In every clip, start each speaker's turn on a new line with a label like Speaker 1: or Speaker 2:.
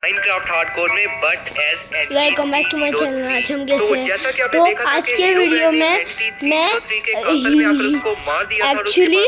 Speaker 1: Minecraft hardcore में but as
Speaker 2: welcome back to my channel. आज हम कैसे
Speaker 1: तो
Speaker 2: आज के वीडियो में मैं एक्चुअली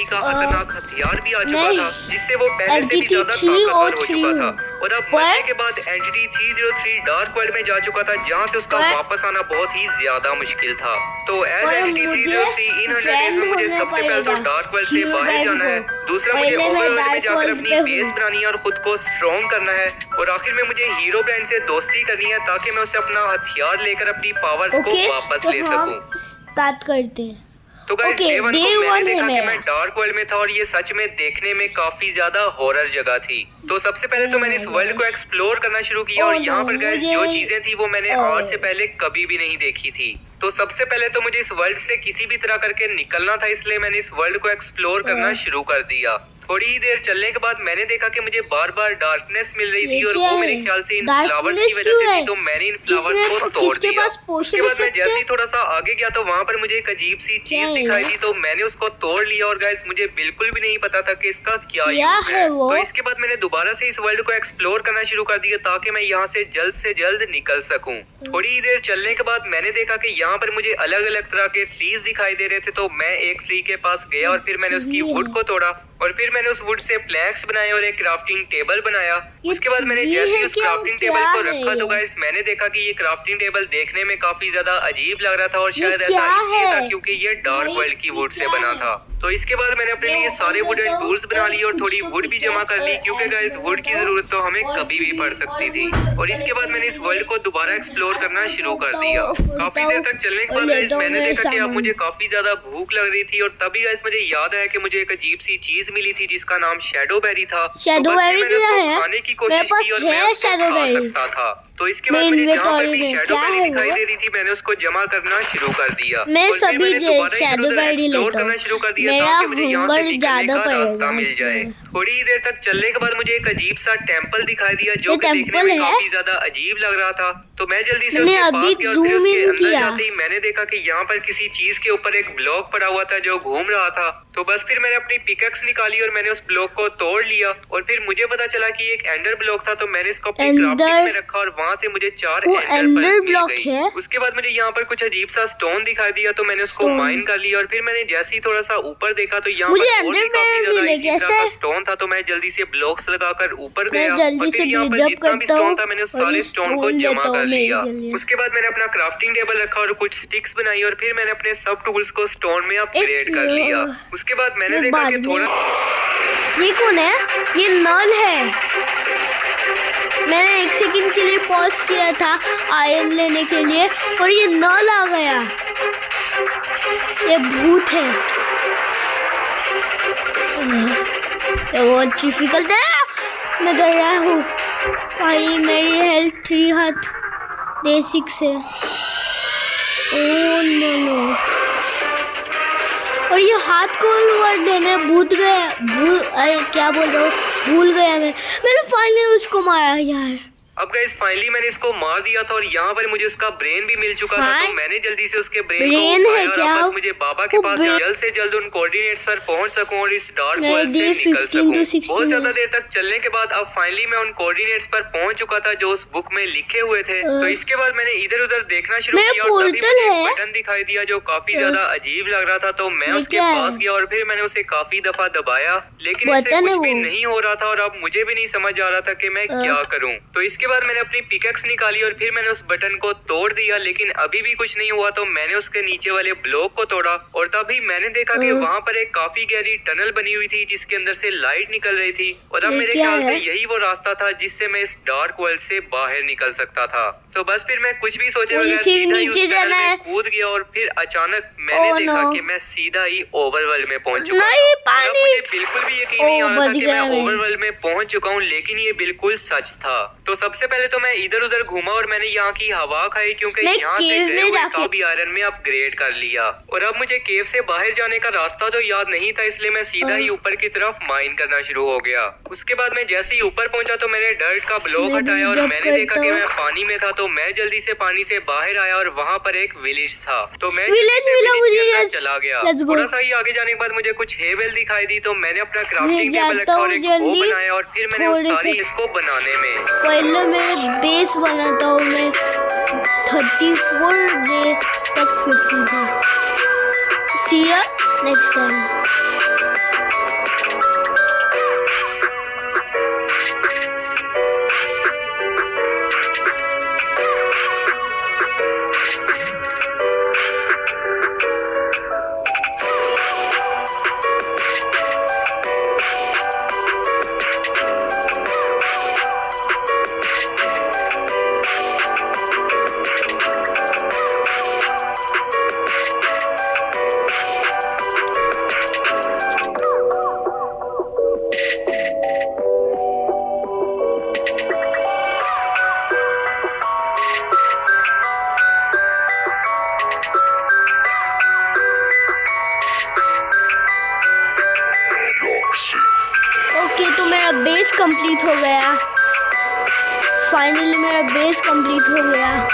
Speaker 1: खतरनाक हथियार भी आ चुका था जिससे वो पहले से भी ज्यादा ताकतवर हो चुका था और अब मरने के बाद एंटिटी 303 डार्क वर्ल्ड में जा चुका था जहां से उसका वापस आना बहुत ही ज्यादा मुश्किल था। तो एज एंटिटी 303 इन 100 डेज में मुझे सबसे पहले तो डार्क वर्ल्ड से बाहर जाना है, दूसरा मुझे ओवरवर्ल्ड में जाकर अपनी बेस बनानी है और खुद को स्ट्रॉन्ग करना है और आखिर में मुझे हीरो ब्रांड से दोस्ती करनी है ताकि मैं उसे अपना हथियार लेकर अपनी पावर्स को वापस ले सकूं।
Speaker 2: स्टार्ट करते हैं।
Speaker 1: तो गाइस डे 1 को मैंने देखा कि मैं डार्क वर्ल्ड में था और ये सच में देखने में काफी ज्यादा हॉरर जगह थी। तो सबसे पहले तो मैंने इस वर्ल्ड को एक्सप्लोर करना शुरू किया और यहाँ पर गाइस जो चीजें थी वो मैंने आज से पहले कभी भी नहीं देखी थी। तो सबसे पहले तो मुझे इस वर्ल्ड से किसी भी तरह करके निकलना था, इसलिए मैंने इस वर्ल्ड को एक्सप्लोर करना शुरू कर दिया। थोड़ी ही देर चलने के बाद मैंने देखा कि मुझे बार बार डार्कनेस मिल रही थी और वो मेरे ख्याल से इन फ्लावर्स की वजह से थी, तो मैंने इन फ्लावर्स को तोड़ दिया। उसके बाद मैं जैसे ही थोड़ा सा आगे गया तो वहाँ पर मुझे एक अजीब सी चीज दिखाई दी, तो मैंने उसको तोड़ लिया और गाइस मुझे बिल्कुल भी नहीं पता था कि इसका क्या यूज है। तो इसके बाद मैंने दोबारा से इस वर्ल्ड को एक्सप्लोर करना शुरू कर दिया ताकि मैं यहाँ से जल्द निकल सकूं। थोड़ी ही देर चलने के बाद मैंने देखा कि यहाँ पर मुझे अलग अलग तरह के ट्रीज दिखाई दे रहे थे, तो मैं एक ट्री के पास गया और फिर मैंने उसकी वुड को तोड़ा और फिर मैंने उस वुड से प्लैंक्स बनाए और एक क्राफ्टिंग टेबल बनाया। उसके बाद मैंने जैसे ही उस क्राफ्टिंग टेबल को रखा तो गाइस मैंने देखा कि ये क्राफ्टिंग टेबल देखने में काफी ज्यादा अजीब लग रहा था और शायद ऐसा इसलिए था क्योंकि ये डार्क वर्ल्ड की वुड से बना था। तो इसके बाद मैंने अपने लिए सारे वुडन टूल्स बना लिए और थोड़ी वुड भी जमा कर ली क्योंकि गाइस वुड की जरूरत तो हमें कभी भी पड़ सकती थी। और इसके बाद मैंने इस वर्ल्ड को दोबारा एक्सप्लोर करना शुरू कर दिया। काफी देर तक चलने के बाद गाइस मैंने देखा कि अब मुझे काफी ज्यादा भूख लग रही थी और तभी गाइस मुझे याद आया कि मुझे एक अजीब सी चीज मिली थी जिसका नाम शैडो बेरी था।
Speaker 2: शैडो बेरी है,
Speaker 1: खाने की कोशिश की और मैं उसको खा सकता था। तो इसके बाद मुझे जहाँ पर भी शैडो बेरी दिखाई दे रही थी मैंने उसको जमा करना शुरू कर दिया।
Speaker 2: मैं सभी शैडो बेरी लेता हूँ,
Speaker 1: शुरू कर दिया ताकि मुझे यहाँ से निकलने का रास्ता मिल जाए। थोड़ी ही देर तक चलने के बाद मुझे एक अजीब सा टेम्पल दिखाई दिया जो कि देखने में काफी ज्यादा अजीब लग रहा था। तो मैं जल्दी से उसके पास गया और फिर उसके अंदर जाते ही मैंने देखा कि यहाँ पर किसी चीज के ऊपर एक ब्लॉक पड़ा हुआ था जो घूम रहा था। तो बस फिर मैंने अपनी पिकैक्स निकाली और मैंने उस ब्लॉक को तोड़ लिया और फिर मुझे पता चला कि एक एंडर ब्लॉक था, तो मैंने इसको अपनी क्राफ्टिंग में रखा और वहाँ से मुझे 4 एंडर ब्लॉक मिल गई। उसके बाद मुझे यहाँ पर कुछ अजीब सा स्टोन दिखाई दिया तो मैंने उसको माइन कर लिया और फिर मैंने जैसे ही थोड़ा सा ऊपर देखा तो यहाँ पर और भी काफी ज्यादा इसी तरह का स्टोन था, तो मैं जल्दी से ब्लॉक्स लगाकर ऊपर गया और फिर यहाँ पर जितना भी स्टोन था मैंने उस सारे स्टोन को जमा कर लिया। उसके बाद मैंने अपना क्राफ्टिंग टेबल रखा और कुछ स्टिक्स बनाई और फिर मैंने अपने सब टूल्स को स्टोन में अपग्रेड कर लिया। उसके बाद मैंने देखा कि थोड़ा
Speaker 2: ये कौन है, ये नल है। मैंने एक सेकंड के लिए पॉज किया था आयरन लेने के लिए और ये नल आ गया। ये भूत है, ये बहुत डिफिकल्ट है। मैं डर रहा हूँ भाई, मेरी हेल्थ 3 हाथ दे 6 है। ओह नो, और ये हाथ को वर्ड देने भूल गया मैंने फाइनली उसको मारा यार।
Speaker 1: अब गाइस फाइनली मैंने इसको मार दिया था और यहाँ पर मुझे उसका ब्रेन भी मिल चुका था, तो मैंने जल्दी से उसके ब्रेन को उठाया और बस मुझे बाबा के पास जल्द से जल्द उन कोऑर्डिनेट्स पर पहुंच सकूं और इस डार्क वर्ल्ड से निकल सकूं। बहुत ज्यादा देर तक चलने के बाद अब फाइनली मैं उन कोऑर्डिनेट्स पर पहुंच चुका था जो उस बुक में लिखे हुए थे। तो इसके बाद मैंने इधर उधर देखना शुरू किया और तभी मुझे एक बटन दिखाई दिया जो काफी ज्यादा अजीब लग रहा था, तो मैं उसके पास गया और फिर मैंने उसे काफी दफा दबाया लेकिन इससे कुछ भी नहीं हो रहा था और अब मुझे भी नहीं समझ आ रहा था कि मैं क्या करूं। तो इसके बाद मैंने अपनी पिकैक्स निकाली और फिर मैंने उस बटन को तोड़ दिया लेकिन अभी भी कुछ नहीं हुआ, तो मैंने उसके नीचे वाले ब्लॉक को तोड़ा और तभी मैंने देखा कि वहाँ पर एक काफी गहरी टनल बनी हुई थी जिसके अंदर से लाइट निकल रही थी और अब मेरे ख्याल से यही वो रास्ता था जिससे मैं इस डार्क वर्ल्ड से बाहर निकल सकता था। तो बस फिर मैं कुछ भी सोचे बगैर सीधा ही उस टनल में कूद गया और फिर अचानक मैंने देखा कि मैं सीधा ही ओवरवर्ल्ड में पहुंच चुका था। मुझे बिल्कुल भी यकीन नहीं आ रहा था कि मैं ओवरवर्ल्ड में पहुंच चुका हूँ, लेकिन ये बिल्कुल सच था। तो सबसे सबसे पहले तो मैं इधर उधर घूमा और मैंने यहाँ की हवा खाई, क्योंकि
Speaker 2: मैं
Speaker 1: यहाँ से
Speaker 2: केव
Speaker 1: गए
Speaker 2: में
Speaker 1: हुए
Speaker 2: जाके-
Speaker 1: काफी आयरन में अपग्रेड कर लिया। और अब मुझे केव से बाहर जाने का रास्ता तो याद नहीं था, इसलिए मैं सीधा ही ऊपर की तरफ माइन करना शुरू हो गया। उसके बाद मैं जैसे ही ऊपर पहुंचा तो मैंने डर्ट का ब्लॉक
Speaker 2: मैं भी
Speaker 1: हटाया और
Speaker 2: जब
Speaker 1: मैंने देखा
Speaker 2: करता
Speaker 1: कि
Speaker 2: हूँ।
Speaker 1: मैं पानी में था, तो मैं जल्दी से पानी से बाहर आया और वहाँ पर एक विलेज था, तो मैं
Speaker 2: Village
Speaker 1: जल्दी से
Speaker 2: मिला
Speaker 1: village
Speaker 2: मुझे,
Speaker 1: के अंदर
Speaker 2: yes.
Speaker 1: चला गया।
Speaker 2: Let's go.
Speaker 1: थोड़ा सा ही आगे जाने के बाद मुझे कुछ हेबल दिखाई दी, तो मैंने अपना क्राफ्टिंग
Speaker 2: मैं
Speaker 1: टेबल
Speaker 2: जाता
Speaker 1: रखा और
Speaker 2: हूँ
Speaker 1: एक वो
Speaker 2: जल्दी।
Speaker 1: बनाया और फिर मैंने उस
Speaker 2: थोड़े
Speaker 1: सारी
Speaker 2: से-
Speaker 1: इसको बनाने में
Speaker 2: पहले मैं बेस बनाता हूँ, मैं 34 डे तक 50 day. See you next time. Okay, तो मेरा बेस कंप्लीट हो गया। फाइनली मेरा बेस कंप्लीट हो गया।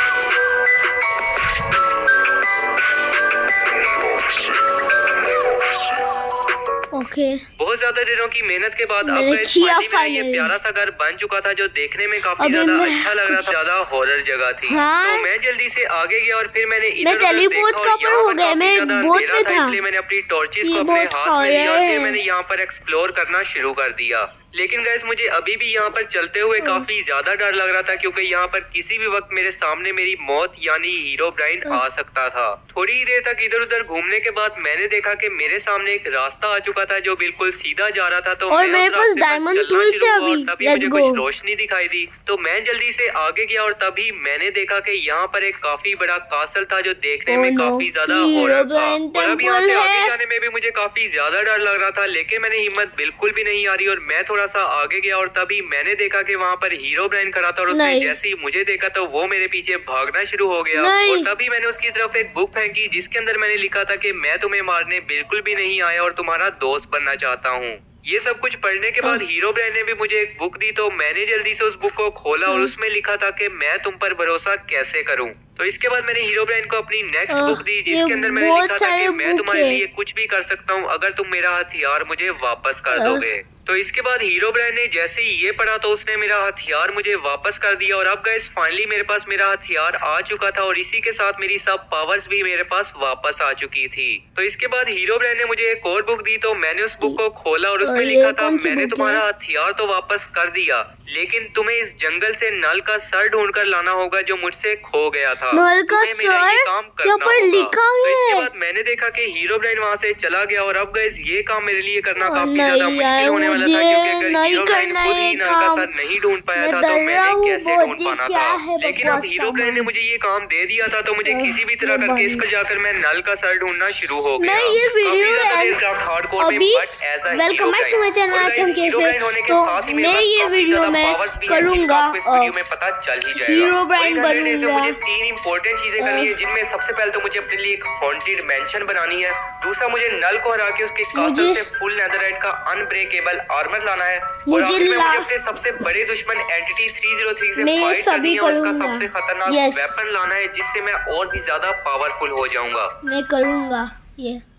Speaker 2: ओके,
Speaker 1: बहुत ज्यादा दिनों की मेहनत के बाद अब
Speaker 2: मैंने
Speaker 1: guys
Speaker 2: किया
Speaker 1: finally मेरा ये
Speaker 2: finally।
Speaker 1: प्यारा सा घर बन चुका था, जो देखने में काफी
Speaker 2: अबे
Speaker 1: ज्यादा
Speaker 2: मैं-
Speaker 1: अच्छा लग रहा था। ज्यादा हॉरर जगह थी।
Speaker 2: हाँ।
Speaker 1: तो मैं जल्दी से आगे गया और फिर मैंने
Speaker 2: मैं
Speaker 1: इधर उधर
Speaker 2: टेलीपोर्ट
Speaker 1: देखा
Speaker 2: का
Speaker 1: और
Speaker 2: ऊपर
Speaker 1: यहाँ
Speaker 2: हो
Speaker 1: पर
Speaker 2: गया,
Speaker 1: काफी
Speaker 2: मैं
Speaker 1: ज्यादा
Speaker 2: बोट
Speaker 1: अंधेरा
Speaker 2: में
Speaker 1: था,
Speaker 2: था।
Speaker 1: इसलिए मैंने अपनी टॉर्चेस
Speaker 2: ये
Speaker 1: को अपने
Speaker 2: बहुत
Speaker 1: हाथ में लिया और
Speaker 2: horror
Speaker 1: फिर
Speaker 2: है।
Speaker 1: मैंने यहाँ पर एक्सप्लोर करना शुरू कर दिया। लेकिन गैस मुझे अभी भी यहाँ पर चलते हुए काफी ज्यादा डर लग रहा था, क्योंकि यहाँ पर किसी भी वक्त मेरे सामने मेरी मौत यानी हीरो ब्राइन आ सकता था। थोड़ी ही देर तक इधर उधर घूमने के बाद मैंने देखा कि मेरे सामने एक रास्ता आ चुका था जो बिल्कुल सीधा जा रहा था। तो
Speaker 2: और
Speaker 1: मैं
Speaker 2: मेरे
Speaker 1: उस
Speaker 2: पास
Speaker 1: रास्ते पर
Speaker 2: diamond
Speaker 1: चलना
Speaker 2: tools
Speaker 1: शुरू
Speaker 2: है
Speaker 1: हुआ और
Speaker 2: अभी।
Speaker 1: तभी
Speaker 2: Let's
Speaker 1: मुझे
Speaker 2: go।
Speaker 1: कुछ रोशनी दिखाई दी, तो मैं जल्दी से आगे गया और तभी मैंने देखा कि यहाँ पर एक काफी बड़ा कासल था जो देखने में
Speaker 2: Oh no,
Speaker 1: काफी ज्यादा
Speaker 2: हीरो
Speaker 1: हॉरर था।
Speaker 2: ब्राइन
Speaker 1: और अब यहाँ से
Speaker 2: टेम्पल
Speaker 1: आगे
Speaker 2: है।
Speaker 1: जाने में भी मुझे काफी ज्यादा डर लग रहा था, लेकिन मैंने हिम्मत बिल्कुल भी नहीं आ रही और मैं थोड़ा सा आगे गया और तभी मैंने देखा कि वहाँ पर हीरो ब्राइन खड़ा था और उसने
Speaker 2: नहीं।
Speaker 1: जैसे ही मुझे देखा तो वो मेरे पीछे भागना शुरू हो गया।
Speaker 2: नहीं।
Speaker 1: और तभी मैंने उसकी तरफ एक बुक फेंकी जिसके अंदर मैंने लिखा था कि मैं तुम्हें मारने बिल्कुल भी नहीं आया और तुम्हारा दोस्त बनना चाहता हूँ। ये सब कुछ पढ़ने के बाद हीरो ब्राइन ने भी मुझे एक बुक दी, तो मैंने जल्दी से उस बुक को खोला और उसमें लिखा था कि मैं तुम पर भरोसा कैसे करूं। तो इसके बाद मैंने हीरो ब्राइन को अपनी नेक्स्ट बुक दी, जिसके अंदर मैंने
Speaker 2: बहुत
Speaker 1: लिखा था कि
Speaker 2: सारे
Speaker 1: मैं
Speaker 2: बुक
Speaker 1: तुम्हारे
Speaker 2: है।
Speaker 1: लिए कुछ भी कर सकता हूं अगर तुम मेरा हथियार मुझे वापस कर दोगे। तो इसके बाद हीरो ब्राइन ने जैसे ही ये पढ़ा तो उसने मेरा हथियार मुझे वापस कर दिया और अब गाइस फाइनली मेरे पास मेरा हथियार आ चुका था और इसी के साथ मेरी सब पावर्स भी मेरे पास वापस आ चुकी थी। तो इसके बाद हीरो ब्राइन ने मुझे एक और बुक दी, तो मैंने उस बुक को खोला और उसमें
Speaker 2: ये
Speaker 1: लिखा था
Speaker 2: कौन सी
Speaker 1: मैंने
Speaker 2: बुक
Speaker 1: तुम्हारा
Speaker 2: है?
Speaker 1: हथियार तो वापस कर दिया, लेकिन तुम्हें इस जंगल से नल का सर ढूंढकर लाना होगा जो मुझसे खो गया था।
Speaker 2: नल का
Speaker 1: तुम्हें मेरा ये
Speaker 2: सर?
Speaker 1: काम करना
Speaker 2: यहाँ पर
Speaker 1: होगा।
Speaker 2: लिखा
Speaker 1: तो इसके
Speaker 2: है।
Speaker 1: बाद मैंने देखा कि हीरो ब्राइन वहाँ से चला गया और अब गाइस ये काम मेरे लिए करना काफी
Speaker 2: नहीं
Speaker 1: ज्यादा
Speaker 2: यार,
Speaker 1: मुश्किल होने वाला था,
Speaker 2: मुझे
Speaker 1: क्योंकि अगर
Speaker 2: नहीं
Speaker 1: हीरो ब्राइन
Speaker 2: करना
Speaker 1: खुद
Speaker 2: ये
Speaker 1: ही नल का
Speaker 2: काम।
Speaker 1: सर नहीं ढूंढ पाया
Speaker 2: मैं
Speaker 1: था
Speaker 2: डर
Speaker 1: तो
Speaker 2: रहा
Speaker 1: मैंने
Speaker 2: हूँ
Speaker 1: कैसे
Speaker 2: बहुत
Speaker 1: ढूंढ
Speaker 2: ही,
Speaker 1: पाना
Speaker 2: क्या
Speaker 1: था।
Speaker 2: है
Speaker 1: लेकिन अब
Speaker 2: बकवास
Speaker 1: हीरो ब्राइन ने
Speaker 2: सामान।
Speaker 1: मुझे ये काम दे दिया था, तो मुझे किसी भी तरह करके इसको जाकर मैं नल का सर ढूंढना शुरू हो गया।
Speaker 2: मैं ये वीडियो
Speaker 1: हार्डकोर में
Speaker 2: अभी
Speaker 1: but as a
Speaker 2: welcome back to my channel. आज हम कैसे तो मैं ये वीडियो में करूंगा
Speaker 1: इस वीडियो में पता चल ही जाएगा।
Speaker 2: हीरो ब्राइन
Speaker 1: और 100 days में
Speaker 2: बनूंगा।
Speaker 1: मुझे 3 इंपॉर्टेंट चीजें करनी है, जिनमें सबसे पहले तो मुझे अपने लिए एक हॉन्टेड मैंशन बनानी है, दूसरा मुझे नल को हरा के उसके कासल
Speaker 2: मुझे-
Speaker 1: से फुल नेदरराइट का अनब्रेकेबल आर्मर लाना है और
Speaker 2: मुझे
Speaker 1: आखिर में
Speaker 2: ला-
Speaker 1: मुझे अपने सबसे बड़े दुश्मन एंटिटी 303 से
Speaker 2: मैं ये
Speaker 1: फाइट
Speaker 2: सभी
Speaker 1: करनी है और उसका
Speaker 2: करूंगा।
Speaker 1: सबसे खतरनाक
Speaker 2: Yes।
Speaker 1: वेपन लाना है, जिससे मैं और भी ज्यादा पावरफुल हो जाऊंगा।
Speaker 2: मैं करूंगा ये।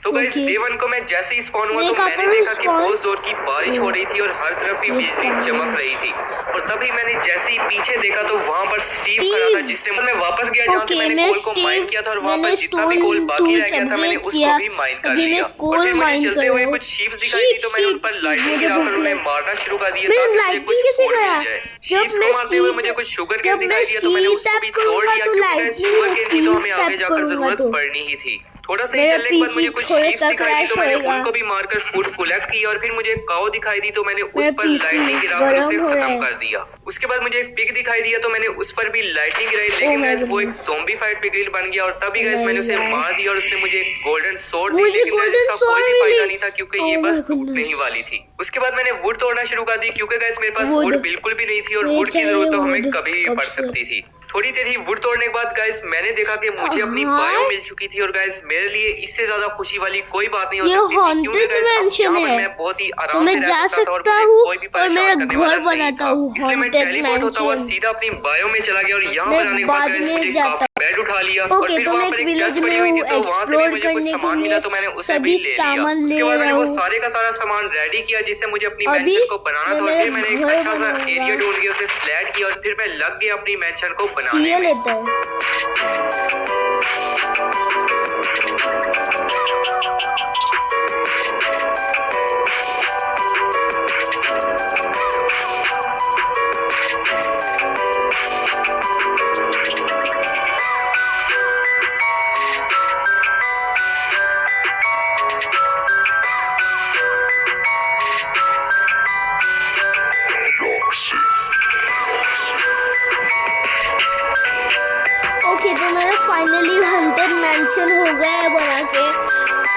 Speaker 1: तो गाइस
Speaker 2: Okay।
Speaker 1: डे 1 को मैं जैसे ही स्पॉन हुआ
Speaker 2: मैं
Speaker 1: तो
Speaker 2: कहाँ
Speaker 1: मैंने
Speaker 2: पर
Speaker 1: देखा कि
Speaker 2: spawn?
Speaker 1: बहुत जोर की बारिश हो रही थी और हर तरफ ही बिजली चमक रही थी और तभी मैंने जैसे ही पीछे देखा तो वहाँ पर स्टीव खड़ा था, जिसने मैं वापस गया जहाँ से
Speaker 2: Okay,
Speaker 1: मैंने
Speaker 2: मैं
Speaker 1: कोल को माइन किया था और वहाँ पर
Speaker 2: मैंने
Speaker 1: जितना भी कोल
Speaker 2: stone
Speaker 1: बाकी रह
Speaker 2: tools
Speaker 1: गया था मैंने
Speaker 2: upgrade
Speaker 1: उसको
Speaker 2: किया।
Speaker 1: भी माइन कर
Speaker 2: अभी मैं
Speaker 1: लिया।
Speaker 2: coal
Speaker 1: और फिर मुझे
Speaker 2: mine
Speaker 1: चलते
Speaker 2: कर
Speaker 1: हुए
Speaker 2: रहा
Speaker 1: कुछ
Speaker 2: हूँ।
Speaker 1: शीप्स दिखाई दी, तो मैंने उन पर
Speaker 2: Sheep,
Speaker 1: लाइटनिंग
Speaker 2: मुझे
Speaker 1: गिराकर
Speaker 2: भूख
Speaker 1: उन्हें
Speaker 2: लगी।
Speaker 1: मारना शुरू कर दिया
Speaker 2: मैंने
Speaker 1: ताकि मुझे
Speaker 2: lightning
Speaker 1: कुछ
Speaker 2: कैसे
Speaker 1: फूड
Speaker 2: गया?
Speaker 1: मिल जाए।
Speaker 2: जब
Speaker 1: शीप्स
Speaker 2: मैं
Speaker 1: को मारते हुए
Speaker 2: seed-
Speaker 1: मुझे कुछ शुगर
Speaker 2: जब
Speaker 1: केन
Speaker 2: मैं
Speaker 1: दिखाई दिया, तो मैंने
Speaker 2: seed
Speaker 1: उसको भी
Speaker 2: tap
Speaker 1: तोड़ लिया
Speaker 2: करूंगा तो
Speaker 1: क्योंकि
Speaker 2: lightning
Speaker 1: शुगर केन की तो हमें
Speaker 2: seed
Speaker 1: आगे
Speaker 2: tap
Speaker 1: जाकर
Speaker 2: करूंगा
Speaker 1: जरूरत
Speaker 2: तो।
Speaker 1: पड़नी ही थी। थोड़ा सा ही
Speaker 2: मेरा
Speaker 1: चलने के बाद
Speaker 2: PC
Speaker 1: मुझे कुछ
Speaker 2: थोड़ा
Speaker 1: शीप्स
Speaker 2: सा
Speaker 1: दिखाई दी तो
Speaker 2: crash
Speaker 1: मैंने
Speaker 2: होएगा।
Speaker 1: उनको भी मारकर फूड कलेक्ट किया और फिर मुझे एक काऊ दिखाई दी तो मैंने उस
Speaker 2: मेरा
Speaker 1: पर
Speaker 2: PC
Speaker 1: लाइटनिंग गिराकर
Speaker 2: गरम
Speaker 1: उसे
Speaker 2: हो रहा
Speaker 1: खत्म
Speaker 2: है।
Speaker 1: कर दिया। उसके बाद मुझे एक पिग दिखाई दिया तो मैंने उस पर भी लाइटनिंग गिराई,
Speaker 2: Oh
Speaker 1: लेकिन
Speaker 2: my
Speaker 1: गाइस वो एक
Speaker 2: goodness।
Speaker 1: ज़ॉम्बीफाइड पिगल बन गया और तभी गाइस
Speaker 2: नहीं
Speaker 1: मैंने उसे
Speaker 2: यार।
Speaker 1: मार दिया और उसने मुझे एक गोल्डन सोर्ड दी,
Speaker 2: मुझे
Speaker 1: लेकिन गाइस
Speaker 2: golden
Speaker 1: इसका कोई
Speaker 2: sword
Speaker 1: भी फायदा
Speaker 2: मिली।
Speaker 1: नहीं था क्योंकि ये
Speaker 2: Oh
Speaker 1: बस
Speaker 2: my
Speaker 1: टूटने
Speaker 2: goodness।
Speaker 1: ही वाली थी। उसके बाद मैंने वुड तोड़ना शुरू कर दी क्योंकि गाइस मेरे पास
Speaker 2: Wood।
Speaker 1: वुड बिल्कुल भी नहीं थी और
Speaker 2: मुझे
Speaker 1: वुड की
Speaker 2: चाहिए
Speaker 1: जरूरत तो हमें
Speaker 2: wood
Speaker 1: कभी भी
Speaker 2: कब
Speaker 1: पड़
Speaker 2: से।
Speaker 1: सकती थी। थोड़ी देर ही वुड तोड़ने के बाद गाइस मैंने देखा कि मुझे अपनी
Speaker 2: हाँ।
Speaker 1: बायो मिल चुकी थी और गाइस मेरे लिए इससे ज्यादा खुशी वाली कोई बात नहीं हो
Speaker 2: ये
Speaker 1: सकती थी क्योंकि
Speaker 2: haunted
Speaker 1: गाइस अब
Speaker 2: mansion
Speaker 1: यहाँ पर
Speaker 2: है।
Speaker 1: मैं बहुत ही
Speaker 2: तो
Speaker 1: आराम
Speaker 2: मैं
Speaker 1: से
Speaker 2: जा
Speaker 1: रह सकता था और
Speaker 2: सकता
Speaker 1: मुझे
Speaker 2: हूँ
Speaker 1: कोई भी
Speaker 2: और मेरा
Speaker 1: परेशान करने
Speaker 2: घर
Speaker 1: वाला नहीं
Speaker 2: बनाता
Speaker 1: था।
Speaker 2: हूँ
Speaker 1: इसलिए मैं
Speaker 2: haunted
Speaker 1: टेलीपोर्ट होता हुआ
Speaker 2: mansion।
Speaker 1: सीधा अपनी बायो में चला गया और यहाँ
Speaker 2: मैं
Speaker 1: पर आने के बाद
Speaker 2: बाद
Speaker 1: गाइस
Speaker 2: में
Speaker 1: मुझे
Speaker 2: जाता
Speaker 1: काफी बेड उठा लिया और
Speaker 2: ओके
Speaker 1: फिर
Speaker 2: तो
Speaker 1: वहाँ
Speaker 2: मैं
Speaker 1: पर
Speaker 2: एक
Speaker 1: एक
Speaker 2: विलेज
Speaker 1: चेस्ट
Speaker 2: में
Speaker 1: बनी हुई
Speaker 2: हूँ
Speaker 1: थी तो वहाँ से भी
Speaker 2: एक्सप्लोर
Speaker 1: मुझे कुछ
Speaker 2: करने
Speaker 1: सामान
Speaker 2: के
Speaker 1: मिला
Speaker 2: लिए
Speaker 1: तो मैंने उसे
Speaker 2: सभी
Speaker 1: भी ले लिया।
Speaker 2: सामान ले
Speaker 1: उसके बाद मैंने
Speaker 2: रहा
Speaker 1: वो
Speaker 2: हूँ।
Speaker 1: सारे का सारा सामान रेडी किया जिससे मुझे अपनी
Speaker 2: अभी
Speaker 1: मैंशन को बनाना था और
Speaker 2: मैं
Speaker 1: फिर मैंने एक
Speaker 2: घर
Speaker 1: अच्छा सा
Speaker 2: बनाऊंगा।
Speaker 1: एरिया ढूंढ के उसे फ्लैट किया और फिर मैं लग गया अपनी मैंशन को बनाने
Speaker 2: सीए
Speaker 1: में।
Speaker 2: लेता है। ओके तो मेरा फाइनली हंटेड मैंशन हो गया है बना के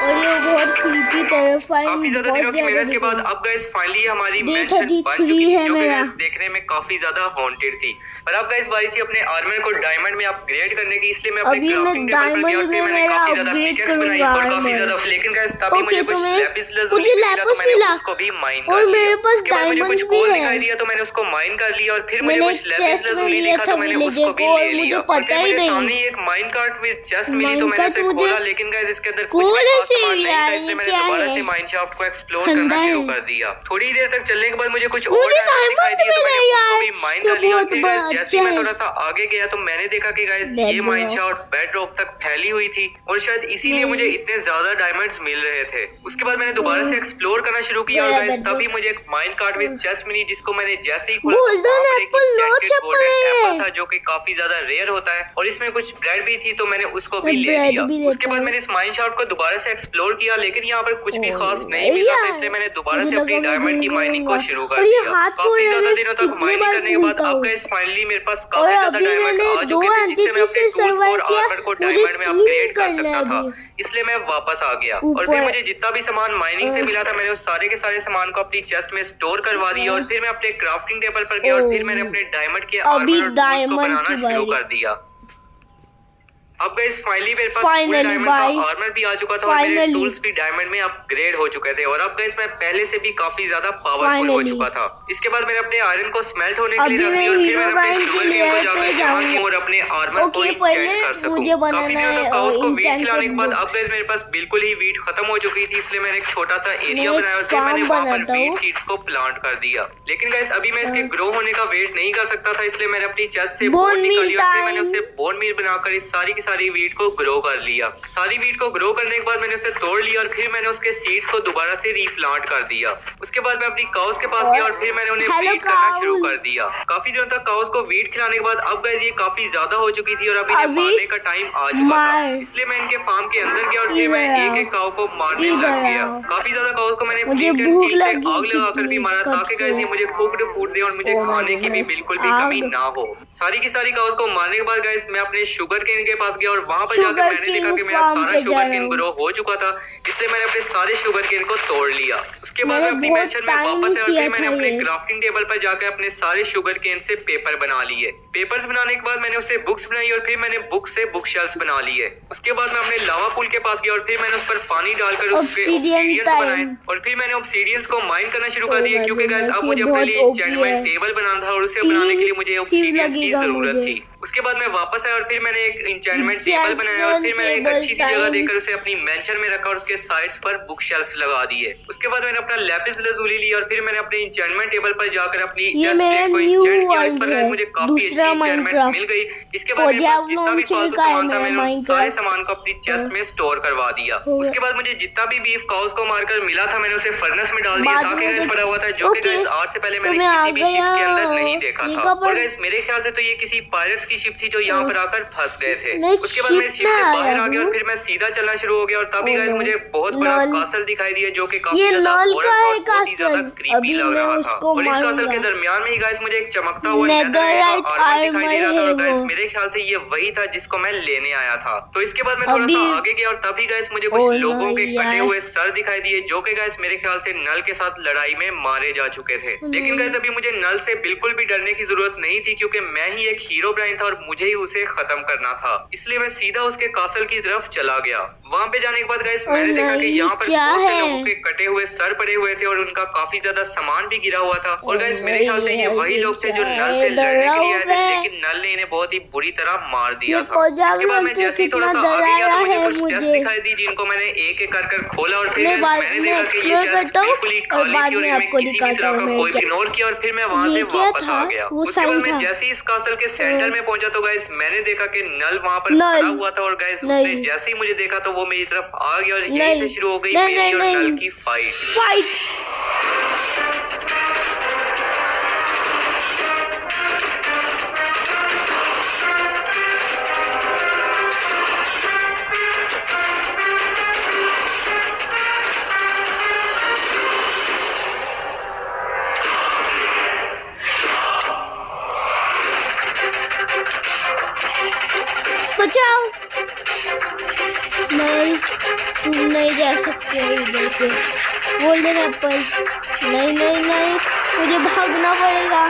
Speaker 2: और ये बहुत क्रीपी टेरिफाइंग
Speaker 1: काफी ज्यादा
Speaker 2: बहुत
Speaker 1: दिनों की मेहनत के बाद
Speaker 2: ज्यादा
Speaker 1: अब गाइस फाइनली हमारी
Speaker 2: Day
Speaker 1: मैंशन बन
Speaker 2: 33
Speaker 1: चुकी थी
Speaker 2: है
Speaker 1: जो कि
Speaker 2: मेरा।
Speaker 1: गाइस देखने में काफी ज्यादा हॉन्टेड थी। और अब गाइस बारी थी अपने आर्मर को डायमंड में अपग्रेड करने की, इसलिए मैं अपने
Speaker 2: अभी मैं
Speaker 1: क्राफ्टिंग टेबल पर गया और
Speaker 2: diamond
Speaker 1: फिर
Speaker 2: में
Speaker 1: मैंने
Speaker 2: मेरा
Speaker 1: काफी ज्यादा
Speaker 2: upgrade
Speaker 1: पिकेक्स बनाई
Speaker 2: करूंगा
Speaker 1: और काफी
Speaker 2: armor।
Speaker 1: ज्यादा लेकिन गाइस तभी
Speaker 2: ओके
Speaker 1: मुझे
Speaker 2: तो
Speaker 1: कुछ
Speaker 2: मैं
Speaker 1: लैपिस लाजुली
Speaker 2: मुझे
Speaker 1: मिला तो
Speaker 2: लैपिस
Speaker 1: मैंने
Speaker 2: मिला
Speaker 1: उसको भी माइन
Speaker 2: और
Speaker 1: कर
Speaker 2: मेरे
Speaker 1: लिया।
Speaker 2: पास
Speaker 1: उसके बाद मुझे कुछ
Speaker 2: डायमंड भी
Speaker 1: कोल
Speaker 2: है।
Speaker 1: दिखाई दिया तो मैंने उसको माइन कर लिया और फिर मुझे
Speaker 2: मैंने
Speaker 1: कुछ लैपिस
Speaker 2: चेस्ट में
Speaker 1: लाजुली
Speaker 2: लिया
Speaker 1: दिखा
Speaker 2: था
Speaker 1: तो मैंने
Speaker 2: विलेजर
Speaker 1: उसको भी
Speaker 2: को और
Speaker 1: ले लिया
Speaker 2: मुझे
Speaker 1: और
Speaker 2: पता
Speaker 1: फिर
Speaker 2: ही
Speaker 1: मुझे
Speaker 2: नहीं
Speaker 1: सामने ही एक माइन कार्ट विद चेस्ट मिली तो
Speaker 2: माइन
Speaker 1: मैंने
Speaker 2: कार्ट
Speaker 1: उसे
Speaker 2: मुझे
Speaker 1: खोला, लेकिन गाइस इसके अंदर कुछ
Speaker 2: कोल
Speaker 1: भी खास
Speaker 2: ऐसे
Speaker 1: सामान नहीं था,
Speaker 2: यार,
Speaker 1: इसलिए
Speaker 2: ये
Speaker 1: मैंने
Speaker 2: क्या
Speaker 1: दोबारा
Speaker 2: है?
Speaker 1: से माइन शाफ्ट को एक्सप्लोर
Speaker 2: ठंडा
Speaker 1: करना शुरू
Speaker 2: है।
Speaker 1: कर दिया। थोड़ी देर तक चलने के बाद मुझे कुछ और
Speaker 2: मुझे
Speaker 1: डायमंड दिखाई दिए तो
Speaker 2: diamond
Speaker 1: मैंने
Speaker 2: मिला
Speaker 1: उनको
Speaker 2: यार,
Speaker 1: भी माइन
Speaker 2: ये
Speaker 1: कर लिया और
Speaker 2: बहुत
Speaker 1: फिर गाइस
Speaker 2: बड़ा
Speaker 1: जैसे ही मैं
Speaker 2: अच्छा
Speaker 1: थोड़ा सा आगे गया तो मैंने देखा कि गाइस ये
Speaker 2: Bedrock।
Speaker 1: Mine shaft bed rock तक फैली हुई थी और शायद इसीलिए
Speaker 2: नहीं।
Speaker 1: मुझे इतने ज्यादा डायमंड्स मिल रहे थे। उसके बाद मैंने दोबारा से एक्सप्लोर करना शुरू किया और
Speaker 2: मेरा
Speaker 1: गाइस
Speaker 2: bedrock।
Speaker 1: तभी मुझे एक माइन कार्ट विद चेस्ट मिली जिसको मैंने जैसे ही खोला तो
Speaker 2: Golden
Speaker 1: वहाँ पर एक
Speaker 2: apple,
Speaker 1: enchanted
Speaker 2: lots of
Speaker 1: golden
Speaker 2: apple
Speaker 1: apple
Speaker 2: है।
Speaker 1: था जो कि काफी ज्यादा रेयर होता है और इसमें कुछ ब्रेड भी थी तो मैंने उसको भी
Speaker 2: मैं
Speaker 1: ले
Speaker 2: bread
Speaker 1: लिया।
Speaker 2: भी
Speaker 1: उसके
Speaker 2: लेता
Speaker 1: बाद
Speaker 2: हूँ।
Speaker 1: मैंने इस माइन शाफ्ट को दोबारा से एक्सप्लोर किया लेकिन यहाँ पर कुछ भी
Speaker 2: ओह,
Speaker 1: खास नहीं मिला था,
Speaker 2: यार।
Speaker 1: इसलिए मैंने दोबारा
Speaker 2: मुझे
Speaker 1: से अपनी
Speaker 2: लगा मैं
Speaker 1: डायमंड की
Speaker 2: ढूंढ
Speaker 1: माइनिंग को
Speaker 2: लूंगा।
Speaker 1: शुरू कर
Speaker 2: और ये
Speaker 1: दिया।
Speaker 2: हाथ को
Speaker 1: काफी ज्यादा
Speaker 2: मैंने
Speaker 1: दिनों तक
Speaker 2: कितने
Speaker 1: माइनिंग
Speaker 2: बार
Speaker 1: करने के बाद
Speaker 2: भूलता
Speaker 1: अब
Speaker 2: हूँ।
Speaker 1: गाइस फाइनली मेरे पास
Speaker 2: और
Speaker 1: काफी ज्यादा
Speaker 2: अभी
Speaker 1: डायमंड्स
Speaker 2: मैंने
Speaker 1: आ
Speaker 2: दो
Speaker 1: चुके थे जिससे मैं
Speaker 2: एंटिटी
Speaker 1: अपने
Speaker 2: से
Speaker 1: टूल्स को और
Speaker 2: survive किया,
Speaker 1: आर्मर को
Speaker 2: मुझे
Speaker 1: डायमंड में
Speaker 2: 3
Speaker 1: अपग्रेड कर
Speaker 2: करना
Speaker 1: सकता
Speaker 2: है
Speaker 1: था,
Speaker 2: अभी।
Speaker 1: इसलिए मैं वापस आ गया और फिर
Speaker 2: ऊपर।
Speaker 1: मुझे जितना भी सामान माइनिंग से मिला था मैंने उस सारे के सारे सामान को अपनी चेस्ट में स्टोर करवा दिया और फिर मैं अपने क्राफ्टिंग टेबल पर गया और फिर मैंने अपने डायमंड के
Speaker 2: अभी
Speaker 1: आर्मर और टूल्स को
Speaker 2: diamond
Speaker 1: बनाना
Speaker 2: की
Speaker 1: शुरू
Speaker 2: बारी।
Speaker 1: कर दिया। अब गाइस फाइनली मेरे पास
Speaker 2: Finally,
Speaker 1: फुल डायमंड
Speaker 2: भाई।
Speaker 1: का आर्मर भी आ चुका था और मेरे
Speaker 2: Finally।
Speaker 1: टूल्स भी डायमंड में अपग्रेड हो चुके थे और अब गाइस मैं पहले से भी काफी ज्यादा पावरफुल हो
Speaker 2: Finally।
Speaker 1: चुका था। इसके बाद मैंने अपने आयरन को स्मेल्ट होने के
Speaker 2: अभी
Speaker 1: लिए रख
Speaker 2: मैं
Speaker 1: दिया और फिर
Speaker 2: हीरो
Speaker 1: मैंने अपने
Speaker 2: ब्रांड के
Speaker 1: शुगर केन को
Speaker 2: लेयर
Speaker 1: जाकर
Speaker 2: पे
Speaker 1: जमा
Speaker 2: जाऊंगा।
Speaker 1: किया और अपने आर्मर को
Speaker 2: ओके,
Speaker 1: ही
Speaker 2: पहले
Speaker 1: चेंज कर सकूं।
Speaker 2: मुझे बनाना
Speaker 1: काफी दिनों
Speaker 2: है
Speaker 1: तक काउस को वीट
Speaker 2: enchanted
Speaker 1: खिलाने के बाद
Speaker 2: book।
Speaker 1: अब गाइस मेरे पास बिल्कुल ही वीट खत्म हो चुकी थी, इसलिए मैंने एक छोटा सा एरिया
Speaker 2: मैं
Speaker 1: बनाया और फिर मैंने
Speaker 2: farm
Speaker 1: वहां पर
Speaker 2: बनाता
Speaker 1: वीट
Speaker 2: हूँ।
Speaker 1: सीड्स को प्लांट कर दिया। लेकिन गाइस अभी मैं इसके ग्रो होने का वेट नहीं कर सकता था, इसलिए मैंने अपनी चेस्ट से
Speaker 2: Bone
Speaker 1: बोन निकाली
Speaker 2: meal
Speaker 1: और फिर मैंने
Speaker 2: time।
Speaker 1: उसे बोन मील बनाकर इस सारी की सारी वीट को ग्रो कर लिया। सारी वीट को ग्रो करने के बाद मैंने उसे तोड़ लिया और फिर मैंने उसके सीड्स को दोबारा से रीप्लांट कर दिया। उसके बाद मैं अपनी काउस के पास गया और फिर मैंने उन्हें
Speaker 2: Hello,
Speaker 1: ब्रीड करना शुरू
Speaker 2: cows।
Speaker 1: कर दिया। काफी दिनों तक काउस को वीट खिलाने के बाद अब गाइस ये काफी ज्यादा हो चुकी थी और अभी इन्हें
Speaker 2: अभी
Speaker 1: मारने का टाइम आ चुका था,
Speaker 2: मार।
Speaker 1: इसलिए मैं इनके फार्म के अंदर गया और फिर मैं
Speaker 2: इधर
Speaker 1: एक
Speaker 2: आओ।
Speaker 1: एक काउ को मारने
Speaker 2: इधर
Speaker 1: लग गया।
Speaker 2: आओ।
Speaker 1: काफी ज्यादा काउस को मैंने
Speaker 2: मुझे
Speaker 1: फ्लीट एंड
Speaker 2: भूख
Speaker 1: स्टील से
Speaker 2: लगी
Speaker 1: आग लगाकर भी
Speaker 2: कितनी
Speaker 1: मारा
Speaker 2: कब
Speaker 1: ताकि
Speaker 2: से।
Speaker 1: गाइस ये मुझे कुक्ड फूड दे और मुझे
Speaker 2: Oh my
Speaker 1: खाने की भी
Speaker 2: goodness,
Speaker 1: बिल्कुल भी
Speaker 2: आग।
Speaker 1: कमी ना हो। सारी की सारी काउस को मारने के बाद गाइस मैं अपने शुगर केन के पास गया और वहां पर जाकर
Speaker 2: Sugar
Speaker 1: मैंने देखा
Speaker 2: cane
Speaker 1: कि मेरा
Speaker 2: farm
Speaker 1: सारा
Speaker 2: पे जा
Speaker 1: शुगर
Speaker 2: रहा
Speaker 1: केन
Speaker 2: हूँ।
Speaker 1: ग्रो हो चुका था, इसलिए मैंने अपने सारे शुगर केन को तोड़ लिया। उसके बाद
Speaker 2: मैंने
Speaker 1: मैं अपनी
Speaker 2: बहुत
Speaker 1: मैंशन में
Speaker 2: time
Speaker 1: वापस आया और
Speaker 2: किया
Speaker 1: फिर मैंने
Speaker 2: था
Speaker 1: अपने
Speaker 2: ये।
Speaker 1: क्राफ्टिंग टेबल पर जाकर अपने सारे शुगर केन से पेपर बना लिए। पेपर्स बनाने के बाद मैंने उसे बुक्स बनाई और फिर मैंने बुक से बुक शेल्फ्स बना लिए। उसके बाद मैं अपने लावा पूल के पास गया और फिर मैंने उस पर पानी डालकर उसके
Speaker 2: Obsidian
Speaker 1: ऑब्सीडियंस
Speaker 2: time।
Speaker 1: बनाए और फिर मैंने ऑब्सीडियंस को माइन करना शुरू कर
Speaker 2: Oh
Speaker 1: दिया
Speaker 2: my
Speaker 1: क्योंकि गाइस
Speaker 2: goodness,
Speaker 1: अब मुझे
Speaker 2: ये
Speaker 1: अपने
Speaker 2: बहुत
Speaker 1: लिए
Speaker 2: OP
Speaker 1: एन्चेंटमेंट
Speaker 2: है।
Speaker 1: टेबल बनाना था और उसे
Speaker 2: 3
Speaker 1: बनाने के लिए मुझे
Speaker 2: सिर
Speaker 1: ऑब्सीडियंस की
Speaker 2: लगेगा
Speaker 1: जरूरत
Speaker 2: मुझे।
Speaker 1: थी। उसके बाद मैं वापस आया और फिर मैंने एक एन्चेंटमेंट टेबल बनाया और फिर मैंने एक
Speaker 2: Enchantment
Speaker 1: अच्छी सी
Speaker 2: table
Speaker 1: जगह
Speaker 2: time।
Speaker 1: देकर उसे अपनी मेंशन में रखा और उसके साइड्स पर बुक शेल्फ्स लगा दिए। उसके बाद मैंने अपना लैपिस लैजुली लिया और फिर मैंने अपने एन्चेंटमेंट टेबल पर जाकर अपनी
Speaker 2: ये
Speaker 1: चेस्ट
Speaker 2: मेरा
Speaker 1: प्लेट को
Speaker 2: new
Speaker 1: एन्चेंट किया। इस
Speaker 2: world
Speaker 1: पर
Speaker 2: है,
Speaker 1: गाइस मुझे काफी अच्छी
Speaker 2: दूसरा
Speaker 1: एन्चेंटमेंट्स
Speaker 2: Minecraft।
Speaker 1: मिल गई। इसके बाद मेरे पास जितना भी फालतू
Speaker 2: का है
Speaker 1: सामान था
Speaker 2: मेरा
Speaker 1: मैंने उस
Speaker 2: Minecraft।
Speaker 1: सारे सामान को अपनी चेस्ट में स्टोर करवा दिया। उसके बाद मुझे जितना भी बीफ काउस को मारकर मिला था मैंने उसे फर्नेस में डाल दिया
Speaker 2: बाद
Speaker 1: ताकि
Speaker 2: में
Speaker 1: गाइस
Speaker 2: देख-
Speaker 1: पड़ा हुआ था जो कि
Speaker 2: Okay,
Speaker 1: गाइस आज से पहले
Speaker 2: तो
Speaker 1: मैंने
Speaker 2: मैं आ
Speaker 1: किसी भी शिप के
Speaker 2: गया।
Speaker 1: अंदर नहीं देखा
Speaker 2: ये
Speaker 1: था।
Speaker 2: कब
Speaker 1: और गाइस मेरे ख्याल से तो ये किसी पायरेट्स की शिप थी जो यहाँ पर आकर फंस गए थे।
Speaker 2: मैं
Speaker 1: उसके बाद मैं शिप से
Speaker 2: शिप में
Speaker 1: बाहर
Speaker 2: आया
Speaker 1: आ गया और
Speaker 2: हूँ।
Speaker 1: फिर मैं सीधा चलना शुरू हो गया और तभी गाइस मुझे एक बहुत बड़ा
Speaker 2: नल।
Speaker 1: कासल दिखाई दिया जो कि काफी
Speaker 2: ये
Speaker 1: ज्यादा
Speaker 2: नल
Speaker 1: हॉरर
Speaker 2: का
Speaker 1: था
Speaker 2: है
Speaker 1: और बहुत ही ज्यादा
Speaker 2: कासल।
Speaker 1: क्रीपी
Speaker 2: अभी
Speaker 1: लग
Speaker 2: मैं
Speaker 1: रहा था।
Speaker 2: उसको
Speaker 1: और इस कासल के
Speaker 2: मारूंगा।
Speaker 1: दरमियान में ही गाइस मुझे एक चमकता हुआ
Speaker 2: नेदरराइट
Speaker 1: आर्मर दिखाई दे रहा था और
Speaker 2: आर्मर है
Speaker 1: गाइस
Speaker 2: वो।
Speaker 1: मेरे ख्याल से ये वही था जिसको मैं लेने आया था। तो इसके बाद मैं थोड़ा
Speaker 2: अभी-
Speaker 1: सा आगे गया और तभी गाइस मुझे कुछ
Speaker 2: ओ
Speaker 1: लोगों के
Speaker 2: नहीं
Speaker 1: कटे
Speaker 2: यार।
Speaker 1: हुए सर दिखाई दिए जो कि गाइस मेरे ख्याल से नल के साथ लड़ाई में मारे जा चुके थे। लेकिन गाइस अभी मुझे नल से बिल्कुल भी डरने की जरूरत नहीं थी क्योंकि मैं ही एक हीरो ब्राइन था और मुझे ही उसे खत्म करना था। इसलिए मैं सीधा उसके कासल की तरफ चला गया। वहां पे जाने के बाद गाइस मैंने देखा कि
Speaker 2: नहीं,
Speaker 1: यहाँ पर
Speaker 2: क्या
Speaker 1: बहुत से
Speaker 2: है?
Speaker 1: लोगों के कटे हुए सर पड़े हुए थे और उनका काफी ज्यादा सामान भी गिरा हुआ था। और गाइस मेरे ख्याल से ये वही लोग थे जो नल से लड़ने के लिए आए थे, लेकिन नल ने इन्हें बहुत ही बुरी तरह मार दिया
Speaker 2: ये
Speaker 1: था। इसके बाद मैं
Speaker 2: तो
Speaker 1: जैसे ही थोड़ा सा
Speaker 2: कितना
Speaker 1: आगे गया तो मुझे
Speaker 2: डराया
Speaker 1: कुछ
Speaker 2: है
Speaker 1: चेस्ट
Speaker 2: मुझे।
Speaker 1: दिखाई दी जिनको मैंने एक एक कर खोला और फिर
Speaker 2: मैं
Speaker 1: गाइस
Speaker 2: बाद
Speaker 1: मैंने
Speaker 2: में
Speaker 1: देखा कि ये
Speaker 2: एक्सप्लोर
Speaker 1: चेस्ट
Speaker 2: करता हूँ
Speaker 1: बिल्कुल ही
Speaker 2: और
Speaker 1: खाली
Speaker 2: बाद
Speaker 1: थी और
Speaker 2: में
Speaker 1: इनमें
Speaker 2: आपको
Speaker 1: किसी भी
Speaker 2: दिखाता
Speaker 1: तरह
Speaker 2: हूँ
Speaker 1: का
Speaker 2: मैं
Speaker 1: कोई
Speaker 2: क्या।
Speaker 1: इग्नोर किया और फिर मैं वहां
Speaker 2: ये
Speaker 1: से
Speaker 2: क्या
Speaker 1: वापस
Speaker 2: था?
Speaker 1: आ गया।
Speaker 2: वो
Speaker 1: उसके बाद
Speaker 2: साइन
Speaker 1: मैं
Speaker 2: था।
Speaker 1: जैसे ही इस कासल के सेंटर में पहुंचा तो गाइस मैंने देखा कि नल वहां पर
Speaker 2: नल।
Speaker 1: खड़ा हुआ था और गाइस उसने
Speaker 2: नहीं।
Speaker 1: जैसे ही मुझे देखा तो वो मेरी तरफ आ गया और यहीं
Speaker 2: नहीं।
Speaker 1: से शुरू हो गई
Speaker 2: नहीं,
Speaker 1: मेरी और
Speaker 2: नहीं,
Speaker 1: नल
Speaker 2: नहीं।
Speaker 1: की फाइट।
Speaker 2: बचाओ। नहीं, तुम नहीं जा सकते हो इधर से। Golden Apple. नहीं नहीं नहीं, मुझे भागना पड़ेगा।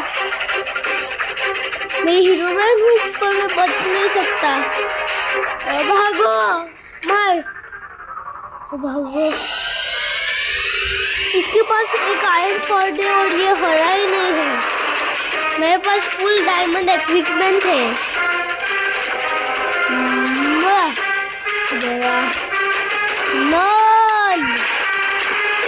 Speaker 2: मैं हीरो ब्राइन हूँ पर मैं बच नहीं सकता। भागो, मार। भागो। इसके पास एक आयरन स्वॉर्ड है और ये हरा ही नहीं है। मेरे पास फुल डायमंड इक्विपमेंट है।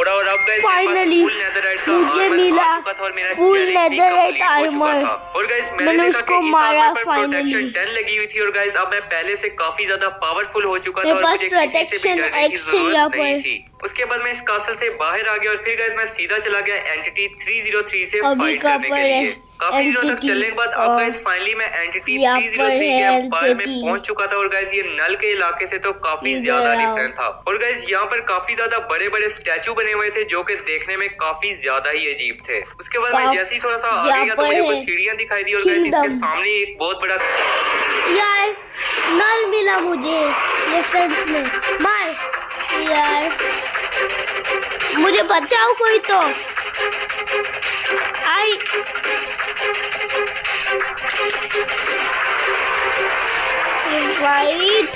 Speaker 1: और अब गाइस
Speaker 2: Finally,
Speaker 1: फुल नेदरराइट का
Speaker 2: मुझे
Speaker 1: आर्मर
Speaker 2: मिला
Speaker 1: आ चुका था और मेरा
Speaker 2: full
Speaker 1: चैलेंज भी
Speaker 2: netherite
Speaker 1: complete हो चुका
Speaker 2: armor।
Speaker 1: था। और गाइस मैंने
Speaker 2: मैंने
Speaker 1: देखा
Speaker 2: उसको
Speaker 1: कि इस
Speaker 2: मारा
Speaker 1: आर्मर पर
Speaker 2: finally।
Speaker 1: प्रोटेक्शन 10 लगी हुई थी और गाइस अब मैं पहले से काफी ज्यादा पावरफुल हो चुका था
Speaker 2: मेरे
Speaker 1: और
Speaker 2: पास
Speaker 1: मुझे किसी से भी
Speaker 2: protection
Speaker 1: डरने की
Speaker 2: X है यहाँ
Speaker 1: जरूरत नहीं
Speaker 2: पर।
Speaker 1: थी। उसके बाद मैं इस कासल से बाहर आ गया और फिर गाइस मैं सीधा चला गया एंटिटी 303 से
Speaker 2: अभी
Speaker 1: फाइट
Speaker 2: कहाँ
Speaker 1: करने
Speaker 2: पर
Speaker 1: के
Speaker 2: है?
Speaker 1: लिए। काफी दिनों तक
Speaker 2: Entity,
Speaker 1: चलने के बाद अब
Speaker 2: और
Speaker 1: गाइस फाइनली मैं एंटिटी
Speaker 2: यहाँ
Speaker 1: 303
Speaker 2: पर
Speaker 1: के
Speaker 2: है
Speaker 1: एम्पायर में
Speaker 2: Entity।
Speaker 1: पहुंच चुका था और गाइस ये नल के इलाके से तो काफी
Speaker 2: इधर
Speaker 1: ज्यादा
Speaker 2: आओ।
Speaker 1: डिफरेंट था। और गाइस यहाँ पर काफी ज्यादा बड़े बड़े स्टैचू बने हुए थे जो कि देखने में काफी ज्यादा ही अजीब थे। उसके बाद मैं जैसे ही थोड़ा सा आगे
Speaker 2: यहाँ
Speaker 1: गया तो
Speaker 2: पर
Speaker 1: मुझे
Speaker 2: है
Speaker 1: कुछ सीढ़ियां दिखाई दी और गाइस इसके
Speaker 2: Kingdom।
Speaker 1: सामने एक बहुत बड़ा
Speaker 2: यार नल मिला मुझे ये फ्रेंड्स में। मार यार, मुझे बचाओ कोई तो। आई फाइट।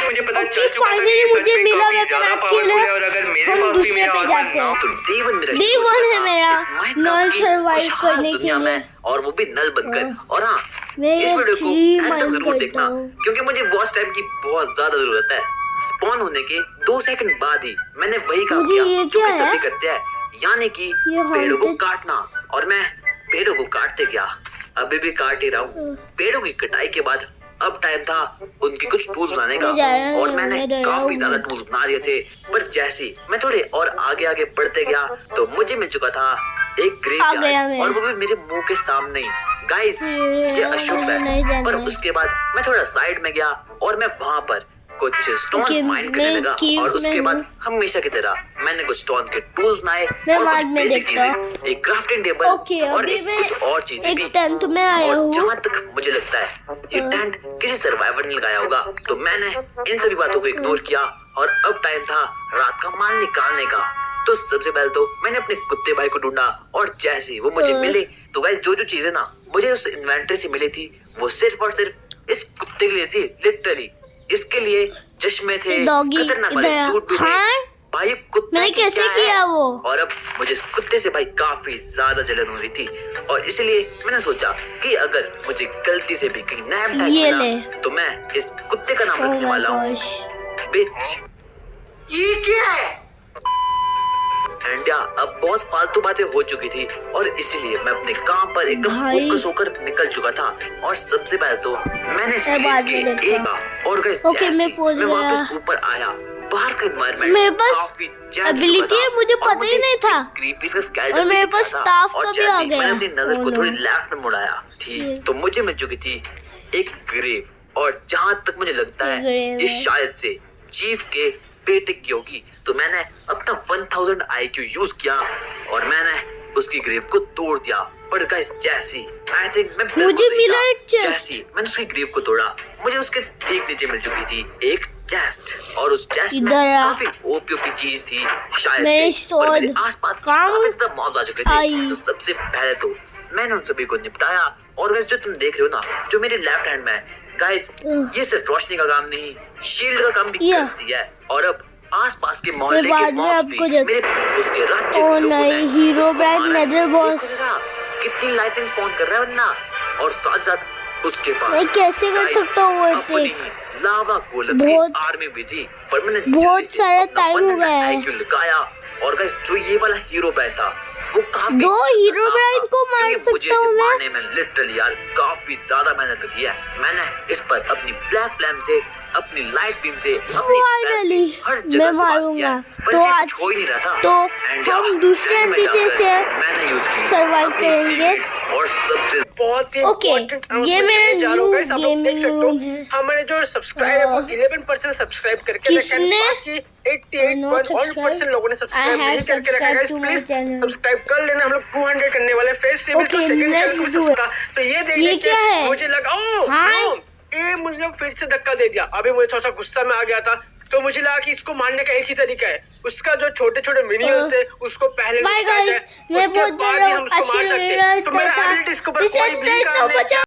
Speaker 1: मुझे पता
Speaker 2: Okay,
Speaker 1: चल चुका था कि
Speaker 2: finally
Speaker 1: ये सच
Speaker 2: मुझे
Speaker 1: में
Speaker 2: मिला
Speaker 1: काफी
Speaker 2: weapon
Speaker 1: ज्यादा
Speaker 2: आज
Speaker 1: पावरफुल
Speaker 2: खेला।
Speaker 1: है और अगर मेरे
Speaker 2: हम
Speaker 1: पास भी
Speaker 2: दूसरे
Speaker 1: मेरा
Speaker 2: पे
Speaker 1: आर्मर
Speaker 2: जाते
Speaker 1: ना
Speaker 2: हैं।
Speaker 1: तो
Speaker 3: D1 मेरा
Speaker 2: D1
Speaker 3: शुरू हुआ
Speaker 2: है
Speaker 3: था
Speaker 2: मेरा
Speaker 3: इस Minecraft
Speaker 2: नल
Speaker 3: की
Speaker 2: सर्वाइव
Speaker 3: खुशहाल
Speaker 2: करने के
Speaker 3: दुनिया
Speaker 2: लिए।
Speaker 3: में और वो भी नल बनकर। और हाँ,
Speaker 2: मैं
Speaker 3: इस वीडियो को
Speaker 2: tree
Speaker 3: एंड तक
Speaker 2: mine
Speaker 3: जरूर
Speaker 2: करता
Speaker 3: देखना
Speaker 2: हूँ।
Speaker 3: क्योंकि मुझे वॉच टाइम की बहुत ज्यादा जरूरत है। स्पॉन होने के 2 सेकंड बाद ही मैंने वही काम
Speaker 2: मुझे
Speaker 3: किया
Speaker 2: ये
Speaker 3: जो
Speaker 2: क्या
Speaker 3: कि सभी
Speaker 2: है?
Speaker 3: करते हैं, यानी कि
Speaker 2: ये
Speaker 3: पेड़ों को
Speaker 2: haunted-
Speaker 3: काटना। और मैं पेड़ों को काटते गया, अभी भी काट ही रहा हूँ। पेड़ों की कटाई के बाद अब टाइम था उनके कुछ टूल्स बनाने का
Speaker 2: मैं जा रहा हूँ,
Speaker 3: और मैंने
Speaker 2: मैं जा रहा
Speaker 3: काफी
Speaker 2: हूँ।
Speaker 3: ज्यादा टूल्स बना दिए थे। पर जैसे ही मैं थोड़े और आगे आगे बढ़ते गया तो मुझे मिल चुका था एक
Speaker 2: आ गया
Speaker 3: ग्रेवयार्ड
Speaker 2: मैं।
Speaker 3: और वो भी मेरे मुंह के सामने ही। गाइस ये अशुभ
Speaker 2: मुझे नहीं
Speaker 3: है।
Speaker 2: जाना
Speaker 3: पर
Speaker 2: है।
Speaker 3: उसके बाद मैं थोड़ा साइड में गया और मैं वहां पर कुछ स्टोन्स
Speaker 2: Okay,
Speaker 3: माइन करने
Speaker 2: मैं
Speaker 3: लगा
Speaker 2: cave
Speaker 3: और
Speaker 2: में
Speaker 3: उसके बाद
Speaker 2: हूँ।
Speaker 3: हमेशा की तरह मैंने कुछ स्टोन के टूल्स बनाए
Speaker 2: मैं
Speaker 3: और
Speaker 2: बाद
Speaker 3: कुछ
Speaker 2: में
Speaker 3: बेसिक
Speaker 2: देखता
Speaker 3: चीजें, एक क्राफ्टिंग टेबल
Speaker 2: Okay,
Speaker 3: और
Speaker 2: अभी
Speaker 3: एक
Speaker 2: मैं
Speaker 3: कुछ और चीजें
Speaker 2: एक
Speaker 3: भी।
Speaker 2: 10th में आया
Speaker 3: और
Speaker 2: हूँ।
Speaker 3: जहाँ तक मुझे लगता है ये टेंट किसी सर्वाइवर ने लगाया होगा, तो मैंने इन सभी बातों को इग्नोर किया और अब टाइम था रात का माल निकालने का। तो सबसे पहले तो मैंने अपने कुत्ते भाई को ढूंढा और जैसे ही वो मुझे मिले तो गाइस जो जो चीजें ना मुझे उस इन्वेंटरी से मिली थी वो सिर्फ और सिर्फ इस कुत्ते के लिए थी। लिटरली इसके लिए चश्मे थे,
Speaker 2: डॉगी
Speaker 3: खतरनाक वाले
Speaker 2: इधर
Speaker 3: सूट भी थे।
Speaker 2: हाँ?
Speaker 3: भाई कुत्ते
Speaker 2: मैंने
Speaker 3: की
Speaker 2: कैसे
Speaker 3: क्या
Speaker 2: किया
Speaker 3: है?
Speaker 2: वो?
Speaker 3: और अब मुझे इस कुत्ते से भाई काफी ज्यादा जलन हो रही थी और इसलिए मैंने सोचा कि अगर मुझे गलती से भी कहीं नैप टाइप
Speaker 2: ये
Speaker 3: मिला
Speaker 2: ले।
Speaker 3: तो मैं इस कुत्ते का नाम
Speaker 2: Oh
Speaker 3: रखने
Speaker 2: my
Speaker 3: वाला हूँ
Speaker 2: gosh।
Speaker 3: बिच। ये क्या है? अब बहुत फालतू बातें हो चुकी थी और इसीलिए मैं अपने काम पर एकदम
Speaker 2: भाई।
Speaker 3: फोकस होकर निकल चुका था। और सबसे पहले तो मैंने इस
Speaker 2: मैं बाद
Speaker 3: प्लेस
Speaker 2: में
Speaker 3: के
Speaker 2: देखता
Speaker 3: एक और गाइस
Speaker 2: Okay,
Speaker 3: जैसे
Speaker 2: मैं
Speaker 3: ही
Speaker 2: पहुंच
Speaker 3: मैं
Speaker 2: गया।
Speaker 3: वापस ऊपर आया बाहर का एनवायरनमेंट
Speaker 2: मेरे पास
Speaker 3: काफी चेंज
Speaker 2: ability है, मुझे पता ही नहीं था।
Speaker 3: क्रीपी सा स्केलेटन
Speaker 2: और मेरे
Speaker 3: भी दिखा
Speaker 2: पास
Speaker 3: था।
Speaker 2: staff
Speaker 3: और
Speaker 2: का भी
Speaker 3: जैसे
Speaker 2: आ
Speaker 3: ही
Speaker 2: गया।
Speaker 3: मैंने अपनी नजर
Speaker 2: Oh
Speaker 3: को
Speaker 2: no।
Speaker 3: थोड़ी लेफ्ट में मुड़ाया थी तो मुझे मिल चुकी थी एक ग्रेव। और जहां तक मुझे लगता है
Speaker 2: ग्रेव
Speaker 3: ये
Speaker 2: है।
Speaker 3: शायद से चीफ के बेटे की होगी। तो मैंने अपना 1000 IQ यूज किया और मैंने उसकी ग्रेव को तोड़ दिया। पर गाइस जैसी आई थिंक मैं बिल्कुल
Speaker 2: मुझे
Speaker 3: सही
Speaker 2: मिला
Speaker 3: था।
Speaker 2: एक chest।
Speaker 3: जैसी मैंने उसकी ग्रेव को तोड़ा मुझे उसके ठीक नीचे मिल चुकी थी एक चेस्ट। और उस चेस्ट में
Speaker 2: इधर आ।
Speaker 3: काफी ओपी चीज थी शायद
Speaker 2: मेरी
Speaker 3: से। पर मेरे
Speaker 2: sword
Speaker 3: आसपास
Speaker 2: काम
Speaker 3: काफी ज्यादा मॉब्स आ चुके थे।
Speaker 2: आई।
Speaker 3: तो सबसे पहले तो मैंने उन सभी को निपटाया। और गाइस जो तुम देख रहे हो ना जो मेरे लेफ्ट हैंड में है गाइस ये सिर्फ रोशनी का काम नहीं शील्ड का काम भी
Speaker 2: Yeah।
Speaker 3: करती है। और अब आसपास के मोहल्ले
Speaker 2: बाद
Speaker 3: के
Speaker 2: में
Speaker 3: मॉब्स
Speaker 2: आपको
Speaker 3: भी
Speaker 2: जब-
Speaker 3: मेरे उसके राज्य
Speaker 2: ओ
Speaker 3: के लोगों
Speaker 2: नहीं,
Speaker 3: ने
Speaker 2: हीरो
Speaker 3: उसको
Speaker 2: ब्रांड
Speaker 3: मारा है।
Speaker 2: Nether boss.
Speaker 3: देखो जरा, कितनी लाइटिंग स्पॉन कर रहा है बंदा। और साथ साथ उसके पास
Speaker 2: मैं कैसे कर
Speaker 3: guys,
Speaker 2: सकता हूँ वो
Speaker 3: अपनी
Speaker 2: attack?
Speaker 3: लावा गोलम्स की
Speaker 2: बहुत-
Speaker 3: आर्मी भी थी। पर मैंने
Speaker 2: बहुत
Speaker 3: जल्दी से
Speaker 2: सारा
Speaker 3: अपना
Speaker 2: time हो
Speaker 3: 100
Speaker 2: गया है।
Speaker 3: IQ लगाया। और गाइस जो ये वाला हीरो बैन था वो काफी
Speaker 2: दो हीरो
Speaker 3: खतरनाक
Speaker 2: ब्रांड
Speaker 3: था,
Speaker 2: को मार
Speaker 3: क्योंकि मुझे
Speaker 2: सकता
Speaker 3: इसे
Speaker 2: हूँ मैं।
Speaker 3: मारने में लिटरली यार काफी ज्यादा मेहनत लगी है। मैंने इस पर अपनी ब्लैक फ्लैम से अपनी लाइट बीम से अपनी स्पेल
Speaker 2: Finally,
Speaker 3: से हर
Speaker 2: मैं
Speaker 3: जगह से वार
Speaker 2: मारूंगा।
Speaker 3: किया है। पर
Speaker 2: तो
Speaker 3: इसे
Speaker 2: आज-
Speaker 3: कुछ हो ही नहीं रहा था।
Speaker 2: तो
Speaker 3: And
Speaker 2: हम
Speaker 3: yeah,
Speaker 2: दूसरे
Speaker 3: end में
Speaker 2: अंतिम
Speaker 3: जाकर
Speaker 2: से
Speaker 3: मैंने यूज की
Speaker 2: survive
Speaker 3: अपनी
Speaker 2: करेंगे।
Speaker 3: secret और सबसे
Speaker 4: बहुत ही
Speaker 2: Okay,
Speaker 4: important announcement
Speaker 2: ये मेरा
Speaker 4: करने जा रहा हूँ
Speaker 2: new
Speaker 4: guys, आप लोग देख
Speaker 2: gaming
Speaker 4: सकते
Speaker 2: room है।
Speaker 4: हो हमारे जो सब्सक्राइब है वो 11% सब्सक्राइब करके रखा है।
Speaker 2: किसने?
Speaker 4: बाकी 88.1% लोगों ने सब्सक्राइब
Speaker 2: I have
Speaker 4: नहीं करके रखा है guys,
Speaker 2: subscribed to my
Speaker 4: please
Speaker 2: channel।
Speaker 4: Subscribe कर लेना। हम लोग 200 करने वाले फेस रिवील तो
Speaker 2: Okay,
Speaker 4: second
Speaker 2: let's
Speaker 4: channel
Speaker 2: do it।
Speaker 4: का। तो ये देख
Speaker 2: ये
Speaker 4: के
Speaker 2: क्या है?
Speaker 4: मुझे लगा ओह
Speaker 2: Hi।
Speaker 4: no, ये मुझे फिर से धक्का दे दिया। अभी मुझे थोड़ा सा गुस्सा में आ गया था तो मुझे लगा कि इसको मारने का एक ही तरीका है उसका जो छोटे छोटे मिनियंस है उसको पहले
Speaker 2: Bye
Speaker 4: निपटा
Speaker 2: guys,
Speaker 4: जाए,
Speaker 2: मैं
Speaker 4: उसके
Speaker 2: बहुत
Speaker 4: बाद ही हम
Speaker 2: आज
Speaker 4: उसको मार
Speaker 2: के लिए
Speaker 4: सकते
Speaker 2: मेरा
Speaker 4: हैं। तो मेरा
Speaker 2: इतना था।
Speaker 4: एबिलिटीज के ऊपर
Speaker 2: This
Speaker 4: कोई
Speaker 2: is
Speaker 4: भी
Speaker 2: it,
Speaker 4: काम
Speaker 2: तो
Speaker 4: नहीं है।
Speaker 2: बचाओ।